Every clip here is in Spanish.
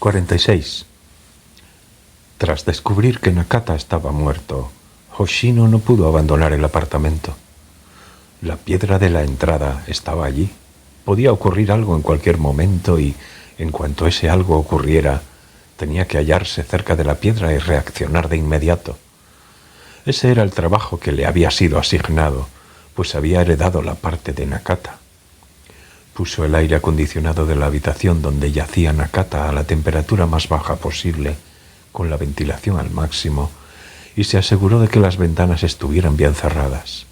46. Tras descubrir que Nakata estaba muerto, Hoshino no pudo abandonar el apartamento. La piedra de la entrada estaba allí. Podía ocurrir algo en cualquier momento y, en cuanto ese algo ocurriera, tenía que hallarse cerca de la piedra y reaccionar de inmediato. Ese era el trabajo que le había sido asignado, pues había heredado la parte de Nakata. Puso el aire acondicionado de la habitación donde yacía Nakata a la temperatura más baja posible, con la ventilación al máximo, y se aseguró de que las ventanas estuvieran bien cerradas.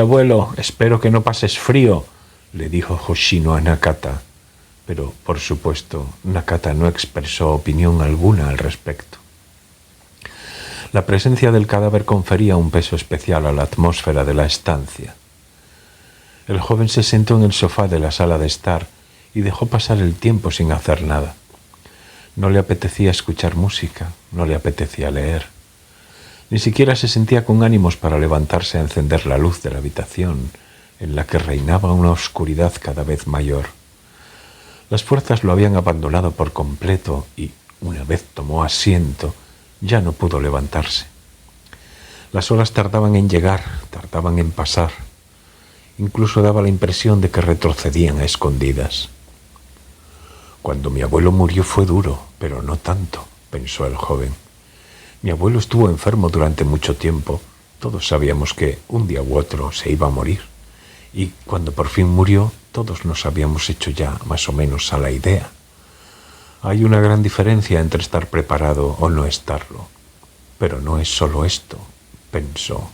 Abuelo, espero que no pases frío», le dijo Hoshino a Nakata, pero, por supuesto, Nakata no expresó opinión alguna al respecto. La presencia del cadáver confería un peso especial a la atmósfera de la estancia. El joven se sentó en el sofá de la sala de estar y dejó pasar el tiempo sin hacer nada. No le apetecía escuchar música, no le apetecía leer. Ni siquiera se sentía con ánimos para levantarse a encender la luz de la habitación, en la que reinaba una oscuridad cada vez mayor. Las fuerzas lo habían abandonado por completo y, una vez tomó asiento, ya no pudo levantarse. Las horas tardaban en llegar, tardaban en pasar. Incluso daba la impresión de que retrocedían a escondidas. Cuando mi abuelo murió fue duro, pero no tanto, pensó el joven. Mi abuelo estuvo enfermo durante mucho tiempo. Todos sabíamos que un día u otro se iba a morir. Y cuando por fin murió, todos nos habíamos hecho ya más o menos a la idea. Hay una gran diferencia entre estar preparado o no estarlo. Pero no es solo esto, pensó,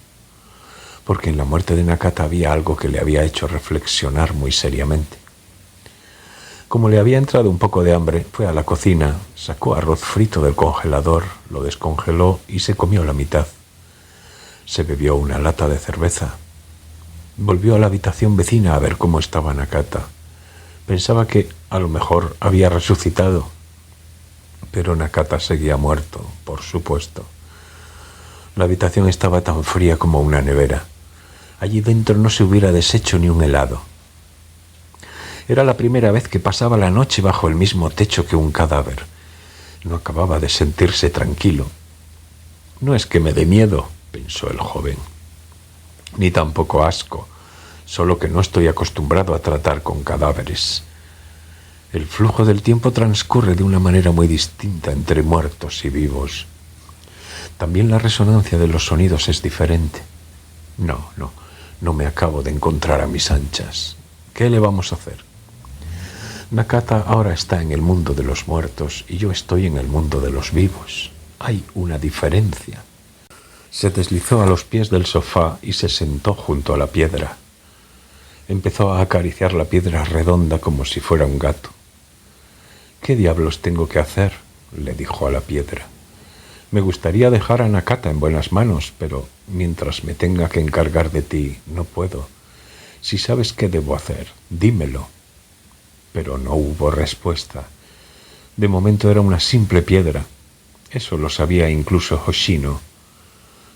porque en la muerte de Nakata había algo que le había hecho reflexionar muy seriamente. Como le había entrado un poco de hambre, fue a la cocina, sacó arroz frito del congelador, lo descongeló y se comió la mitad. Se bebió una lata de cerveza. Volvió a la habitación vecina a ver cómo estaba Nakata. Pensaba que a lo mejor había resucitado, pero Nakata seguía muerto, por supuesto. La habitación estaba tan fría como una nevera. Allí dentro no se hubiera deshecho ni un helado. Era la primera vez que pasaba la noche bajo el mismo techo que un cadáver. No acababa de sentirse tranquilo. No es que me dé miedo, pensó el joven, ni tampoco asco, solo que no estoy acostumbrado a tratar con cadáveres. El flujo del tiempo transcurre de una manera muy distinta entre muertos y vivos. También la resonancia de los sonidos es diferente. No me acabo de encontrar a mis anchas. ¿Qué le vamos a hacer? Nakata ahora está en el mundo de los muertos y yo estoy en el mundo de los vivos. Hay una diferencia. Se deslizó a los pies del sofá y se sentó junto a la piedra. Empezó a acariciar la piedra redonda como si fuera un gato. «¿Qué diablos tengo que hacer?», le dijo a la piedra. «Me gustaría dejar a Nakata en buenas manos, pero mientras me tenga que encargar de ti, no puedo. Si sabes qué debo hacer, dímelo». Pero no hubo respuesta. De momento era una simple piedra. Eso lo sabía incluso Hoshino.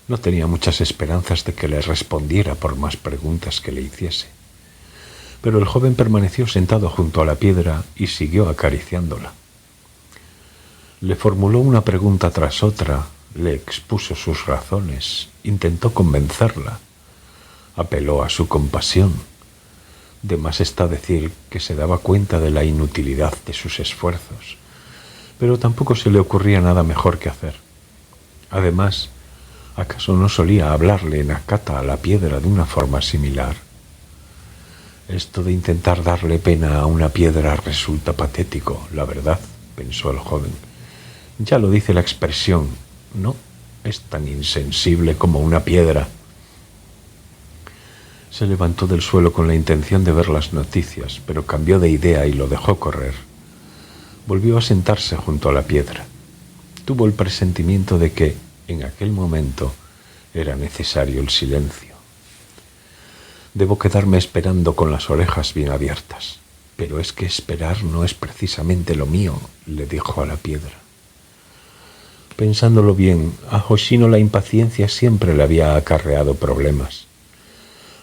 No tenía muchas esperanzas de que le respondiera por más preguntas que le hiciese. Pero el joven permaneció sentado junto a la piedra y siguió acariciándola. Le formuló una pregunta tras otra, le expuso sus razones, intentó convencerla, apeló a su compasión. De más está decir que se daba cuenta de la inutilidad de sus esfuerzos, pero tampoco se le ocurría nada mejor que hacer. Además, ¿acaso no solía hablarle Nakata a la piedra de una forma similar? Esto de intentar darle pena a una piedra resulta patético, la verdad, pensó el joven. Ya lo dice la expresión, ¿no? Es tan insensible como una piedra. Se levantó del suelo con la intención de ver las noticias, pero cambió de idea y lo dejó correr. Volvió a sentarse junto a la piedra. Tuvo el presentimiento de que, en aquel momento, era necesario el silencio. Debo quedarme esperando con las orejas bien abiertas. Pero es que esperar no es precisamente lo mío, le dijo a la piedra. Pensándolo bien, a Hoshino la impaciencia siempre le había acarreado problemas.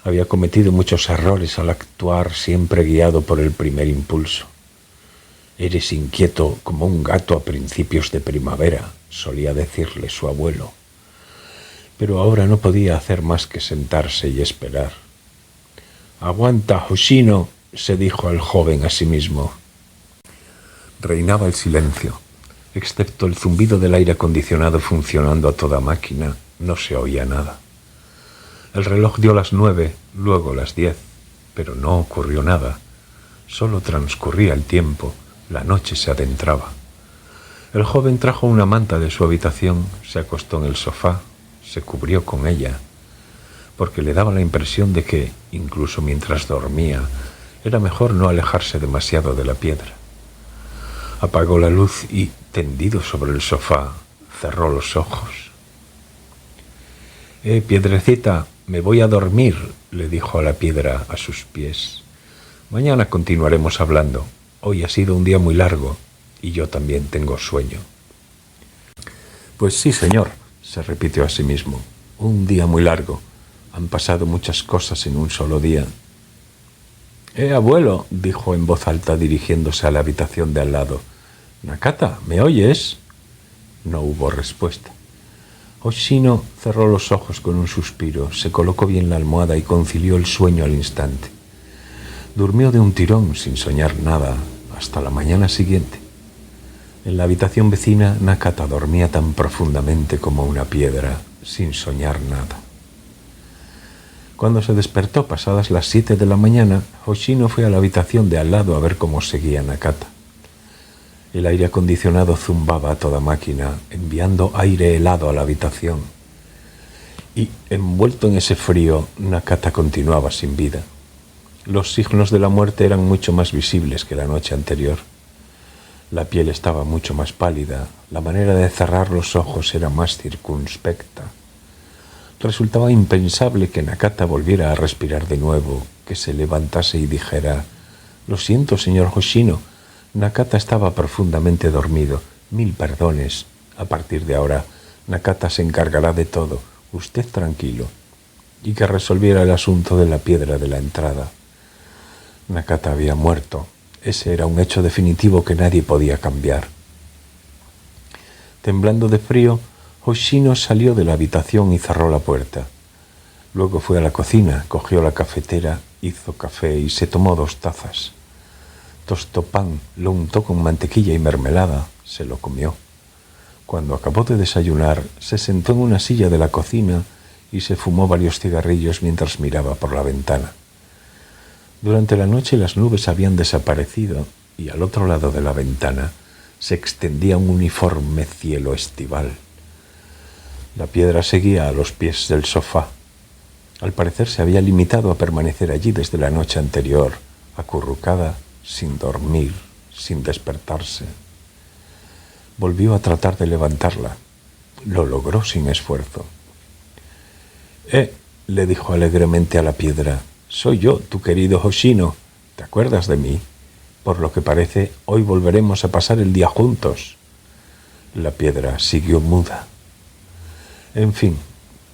Había cometido muchos errores al actuar siempre guiado por el primer impulso. Eres inquieto como un gato a principios de primavera, solía decirle su abuelo. Pero ahora no podía hacer más que sentarse y esperar. «Aguanta, Hoshino», se dijo al joven a sí mismo. Reinaba el silencio. Excepto el zumbido del aire acondicionado funcionando a toda máquina, no se oía nada. El reloj dio las 9, luego las 10, pero no ocurrió nada. Solo transcurría el tiempo, la noche se adentraba. El joven trajo una manta de su habitación, se acostó en el sofá, se cubrió con ella, porque le daba la impresión de que, incluso mientras dormía, era mejor no alejarse demasiado de la piedra. Apagó la luz y, tendido sobre el sofá, cerró los ojos. Piedrecita, me voy a dormir», le dijo a la piedra a sus pies. «Mañana continuaremos hablando. Hoy ha sido un día muy largo y yo también tengo sueño». «Pues sí, señor», se repitió a sí mismo. «Un día muy largo. Han pasado muchas cosas en un solo día». Abuelo», dijo en voz alta dirigiéndose a la habitación de al lado. «Nakata, ¿me oyes?» No hubo respuesta. Hoshino cerró los ojos con un suspiro, se colocó bien la almohada y concilió el sueño al instante. Durmió de un tirón sin soñar nada hasta la mañana siguiente. En la habitación vecina, Nakata dormía tan profundamente como una piedra, sin soñar nada. Cuando se despertó pasadas las 7 de la mañana, Hoshino fue a la habitación de al lado a ver cómo seguía Nakata. El aire acondicionado zumbaba a toda máquina, enviando aire helado a la habitación. Y, envuelto en ese frío, Nakata continuaba sin vida. Los signos de la muerte eran mucho más visibles que la noche anterior. La piel estaba mucho más pálida, la manera de cerrar los ojos era más circunspecta. Resultaba impensable que Nakata volviera a respirar de nuevo, que se levantase y dijera: «Lo siento, señor Hoshino, Nakata estaba profundamente dormido. 1000 perdones. A partir de ahora, Nakata se encargará de todo. Usted tranquilo». Y que resolviera el asunto de la piedra de la entrada. Nakata había muerto. Ese era un hecho definitivo que nadie podía cambiar. Temblando de frío, Hoshino salió de la habitación y cerró la puerta. Luego fue a la cocina, cogió la cafetera, hizo café y se tomó 2 tazas. Tostó pan, lo untó con mantequilla y mermelada, se lo comió. Cuando acabó de desayunar, se sentó en una silla de la cocina y se fumó varios cigarrillos mientras miraba por la ventana. Durante la noche las nubes habían desaparecido y al otro lado de la ventana se extendía un uniforme cielo estival. La piedra seguía a los pies del sofá. Al parecer se había limitado a permanecer allí desde la noche anterior, acurrucada, sin dormir, sin despertarse. Volvió a tratar de levantarla. Lo logró sin esfuerzo. Le dijo alegremente a la piedra. «Soy yo, tu querido Hoshino. ¿Te acuerdas de mí? Por lo que parece, hoy volveremos a pasar el día juntos». La piedra siguió muda. «En fin,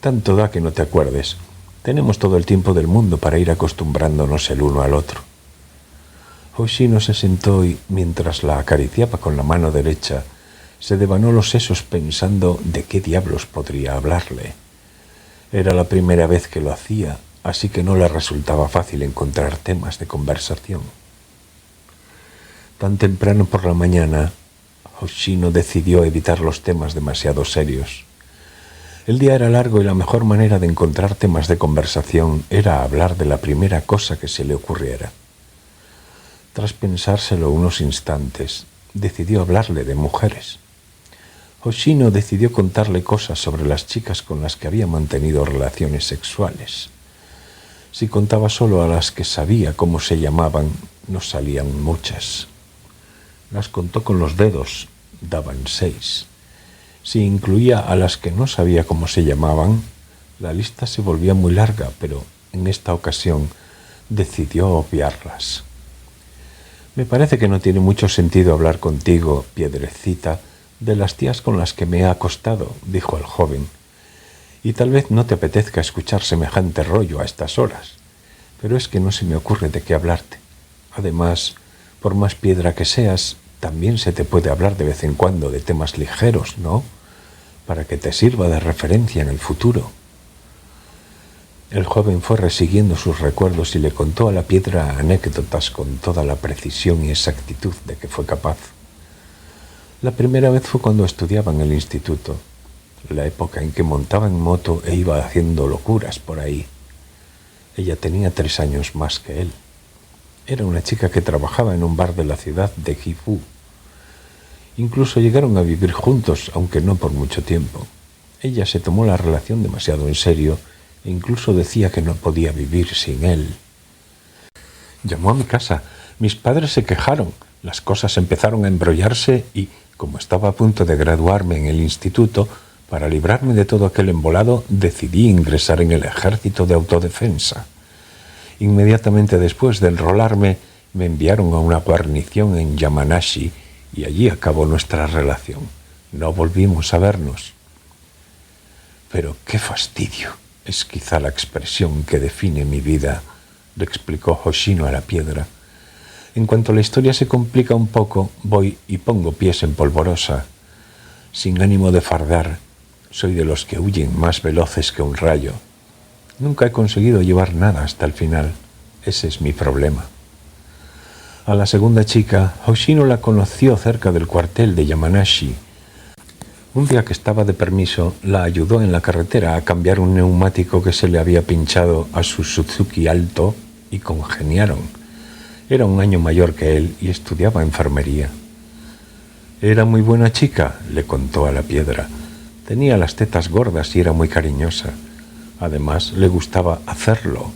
tanto da que no te acuerdes. Tenemos todo el tiempo del mundo para ir acostumbrándonos el uno al otro». Hoshino se sentó y, mientras la acariciaba con la mano derecha, se devanó los sesos pensando de qué diablos podría hablarle. Era la primera vez que lo hacía, así que no le resultaba fácil encontrar temas de conversación. Tan temprano por la mañana, Hoshino decidió evitar los temas demasiado serios. El día era largo y la mejor manera de encontrar temas de conversación era hablar de la primera cosa que se le ocurriera. Tras pensárselo unos instantes, decidió hablarle de mujeres. Hoshino decidió contarle cosas sobre las chicas con las que había mantenido relaciones sexuales. Si contaba solo a las que sabía cómo se llamaban, no salían muchas. Las contó con los dedos, daban 6. Si incluía a las que no sabía cómo se llamaban, la lista se volvía muy larga, pero en esta ocasión decidió obviarlas. «Me parece que no tiene mucho sentido hablar contigo, piedrecita, de las tías con las que me he acostado», dijo el joven. «Y tal vez no te apetezca escuchar semejante rollo a estas horas, pero es que no se me ocurre de qué hablarte. Además, por más piedra que seas, también se te puede hablar de vez en cuando de temas ligeros, ¿no? Para que te sirva de referencia en el futuro. El joven fue resiguiendo sus recuerdos y le contó a la piedra anécdotas con toda la precisión y exactitud de que fue capaz. La primera vez fue cuando estudiaba en el instituto, la época en que montaba en moto e iba haciendo locuras por ahí. Ella tenía 3 años más que él. Era una chica que trabajaba en un bar de la ciudad de Gifu. Incluso llegaron a vivir juntos, aunque no por mucho tiempo. Ella se tomó la relación demasiado en serio e incluso decía que no podía vivir sin él. Llamó a mi casa. Mis padres se quejaron. Las cosas empezaron a embrollarse y, como estaba a punto de graduarme en el instituto, para librarme de todo aquel embolado, decidí ingresar en el ejército de autodefensa. Inmediatamente después de enrolarme, me enviaron a una guarnición en Yamanashi y allí acabó nuestra relación. No volvimos a vernos. Pero qué fastidio, es quizá la expresión que define mi vida, le explicó Hoshino a la piedra. En cuanto la historia se complica un poco, voy y pongo pies en polvorosa. Sin ánimo de fardar, soy de los que huyen más veloces que un rayo. Nunca he conseguido llevar nada hasta el final. Ese es mi problema. A la segunda chica, Hoshino la conoció cerca del cuartel de Yamanashi. Un día que estaba de permiso, la ayudó en la carretera a cambiar un neumático que se le había pinchado a su Suzuki Alto y congeniaron. Era un año mayor que él y estudiaba enfermería. Era muy buena chica, le contó a la piedra. Tenía las tetas gordas y era muy cariñosa. Además, le gustaba hacerlo.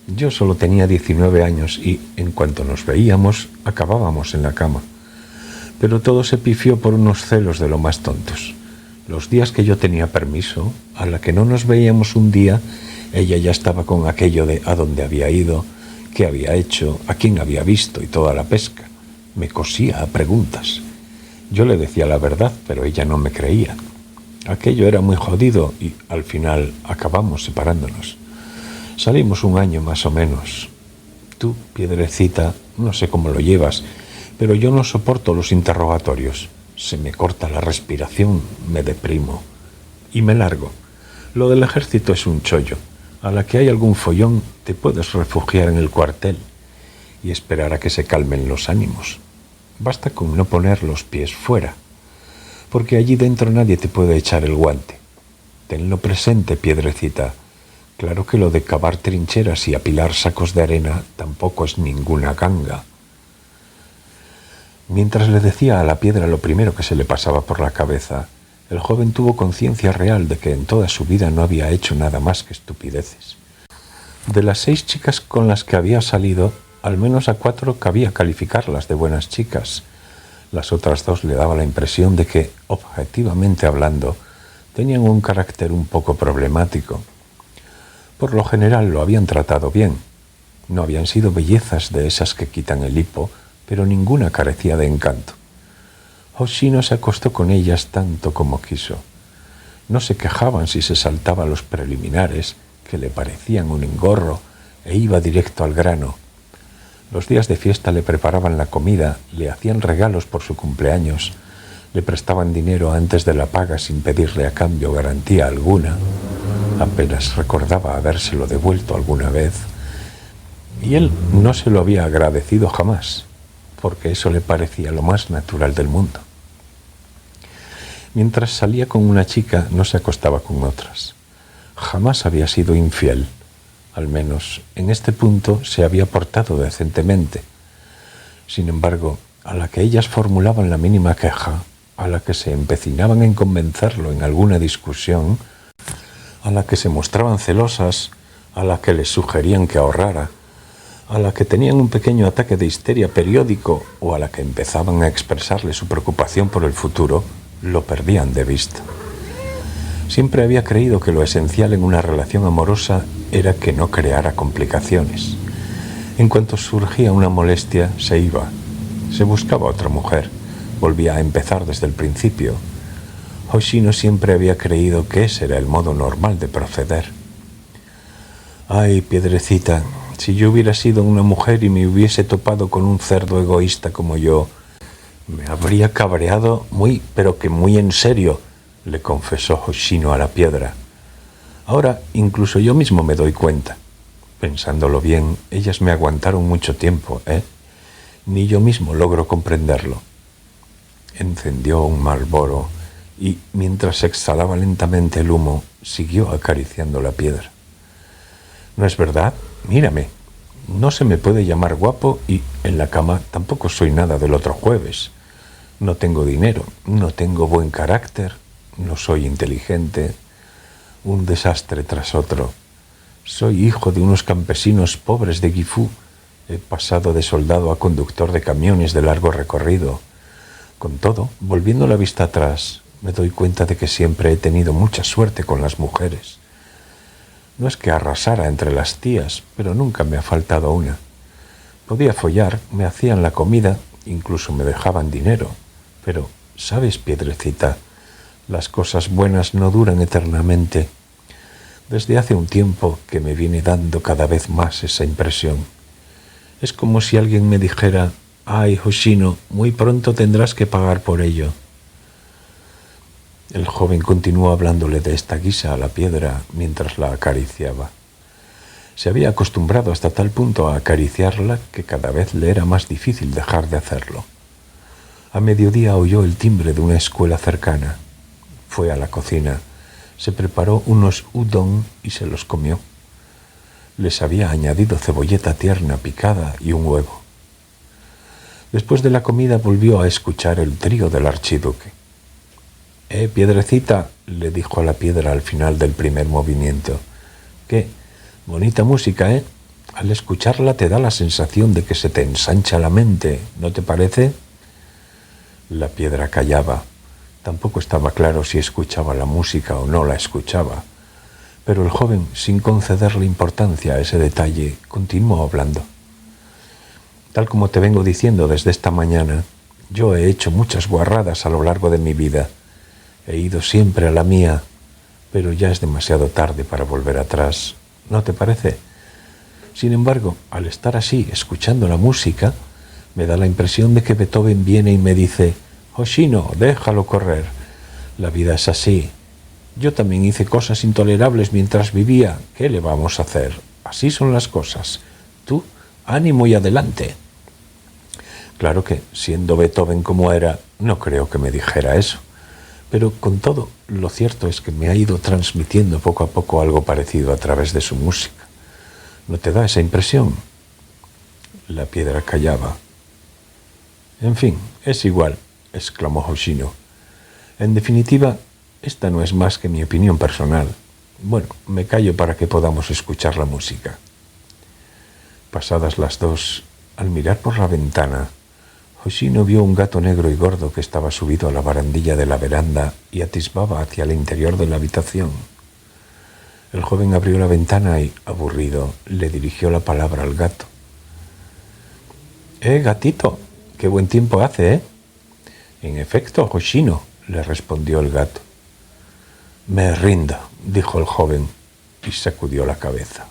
Yo solo tenía 19 años y, en cuanto nos veíamos, acabábamos en la cama. Pero todo se pifió por unos celos de lo más tontos. Los días que yo tenía permiso, a la que no nos veíamos un día, ella ya estaba con aquello de a dónde había ido, qué había hecho, a quién había visto y toda la pesca. Me cosía a preguntas. Yo le decía la verdad, pero ella no me creía. Aquello era muy jodido y, al final, acabamos separándonos. Salimos un año más o menos. Tú, piedrecita, no sé cómo lo llevas, pero yo no soporto los interrogatorios. Se me corta la respiración, me deprimo y me largo. Lo del ejército es un chollo. A la que hay algún follón, te puedes refugiar en el cuartel y esperar a que se calmen los ánimos. Basta con no poner los pies fuera, porque allí dentro nadie te puede echar el guante. Tenlo presente, piedrecita. Claro que lo de cavar trincheras y apilar sacos de arena tampoco es ninguna ganga. Mientras le decía a la piedra lo primero que se le pasaba por la cabeza, el joven tuvo conciencia real de que en toda su vida no había hecho nada más que estupideces. De las 6 chicas con las que había salido, al menos a 4 cabía calificarlas de buenas chicas. Las otras 2 le daba la impresión de que, objetivamente hablando, tenían un carácter un poco problemático. Por lo general lo habían tratado bien. No habían sido bellezas de esas que quitan el hipo, pero ninguna carecía de encanto. Hoshino se acostó con ellas tanto como quiso. No se quejaban si se saltaba los preliminares, que le parecían un engorro, e iba directo al grano. Los días de fiesta le preparaban la comida, le hacían regalos por su cumpleaños, le prestaban dinero antes de la paga sin pedirle a cambio garantía alguna. Apenas recordaba habérselo devuelto alguna vez. Y él no se lo había agradecido jamás, porque eso le parecía lo más natural del mundo. Mientras salía con una chica, no se acostaba con otras. Jamás había sido infiel. Al menos, en este punto, se había portado decentemente. Sin embargo, a la que ellas formulaban la mínima queja, a la que se empecinaban en convencerlo en alguna discusión, a la que se mostraban celosas, a la que les sugerían que ahorrara, a la que tenían un pequeño ataque de histeria periódico o a la que empezaban a expresarle su preocupación por el futuro, lo perdían de vista. Siempre había creído que lo esencial en una relación amorosa era que no creara complicaciones. En cuanto surgía una molestia, se iba. Se buscaba otra mujer. Volvía a empezar desde el principio. Hoshino siempre había creído que ese era el modo normal de proceder. Ay, piedrecita, si yo hubiera sido una mujer y me hubiese topado con un cerdo egoísta como yo, Me habría cabreado muy, pero que muy en serio, le confesó Hoshino a la piedra. Ahora incluso yo mismo me doy cuenta. Pensándolo bien, ellas me aguantaron mucho tiempo, ¿eh? Ni yo mismo logro comprenderlo. Encendió un Marlboro y, mientras exhalaba lentamente el humo, siguió acariciando la piedra. ¿No es verdad? Mírame. No se me puede llamar guapo y en la cama tampoco soy nada del otro jueves. No tengo dinero, no tengo buen carácter, no soy inteligente. Un desastre tras otro. Soy hijo de unos campesinos pobres de Gifu. He pasado de soldado a conductor de camiones de largo recorrido. Con todo, volviendo la vista atrás, me doy cuenta de que siempre he tenido mucha suerte con las mujeres. No es que arrasara entre las tías, pero nunca me ha faltado una. Podía follar, me hacían la comida, incluso me dejaban dinero. Pero, ¿sabes, Piedrecita? Las cosas buenas no duran eternamente. Desde hace un tiempo que me viene dando cada vez más esa impresión. Es como si alguien me dijera: «Ay, Hoshino, muy pronto tendrás que pagar por ello». El joven continuó hablándole de esta guisa a la piedra mientras la acariciaba. Se había acostumbrado hasta tal punto a acariciarla que cada vez le era más difícil dejar de hacerlo. A mediodía oyó el timbre de una escuela cercana. Fue a la cocina, se preparó unos udon y se los comió. Les había añadido cebolleta tierna picada y un huevo. Después de la comida volvió a escuchar el trío del archiduque. Piedrecita», le dijo a la piedra al final del primer movimiento. «Qué bonita música, ¿eh? Al escucharla te da la sensación de que se te ensancha la mente, ¿no te parece?» La piedra callaba. Tampoco estaba claro si escuchaba la música o no la escuchaba. Pero el joven, sin concederle importancia a ese detalle, continuó hablando. «Tal como te vengo diciendo desde esta mañana, yo he hecho muchas guarradas a lo largo de mi vida. He ido siempre a la mía, pero ya es demasiado tarde para volver atrás, ¿no te parece? Sin embargo, al estar así, escuchando la música, me da la impresión de que Beethoven viene y me dice: «Hoshino, déjalo correr. La vida es así. Yo también hice cosas intolerables mientras vivía. ¿Qué le vamos a hacer? Así son las cosas. Tú, ánimo y adelante». Claro que, siendo Beethoven como era, no creo que me dijera eso. Pero con todo, lo cierto es que me ha ido transmitiendo poco a poco algo parecido a través de su música. ¿No te da esa impresión? La piedra callaba. «En fin, es igual», exclamó Hoshino. «En definitiva, esta no es más que mi opinión personal. Bueno, me callo para que podamos escuchar la música». Pasadas las 2, al mirar por la ventana, Hoshino vio un gato negro y gordo que estaba subido a la barandilla de la veranda y atisbaba hacia el interior de la habitación. El joven abrió la ventana y, aburrido, le dirigió la palabra al gato. Gatito, qué buen tiempo hace, ¿eh?» «En efecto, Hoshino», le respondió el gato. «Me rindo», dijo el joven y sacudió la cabeza.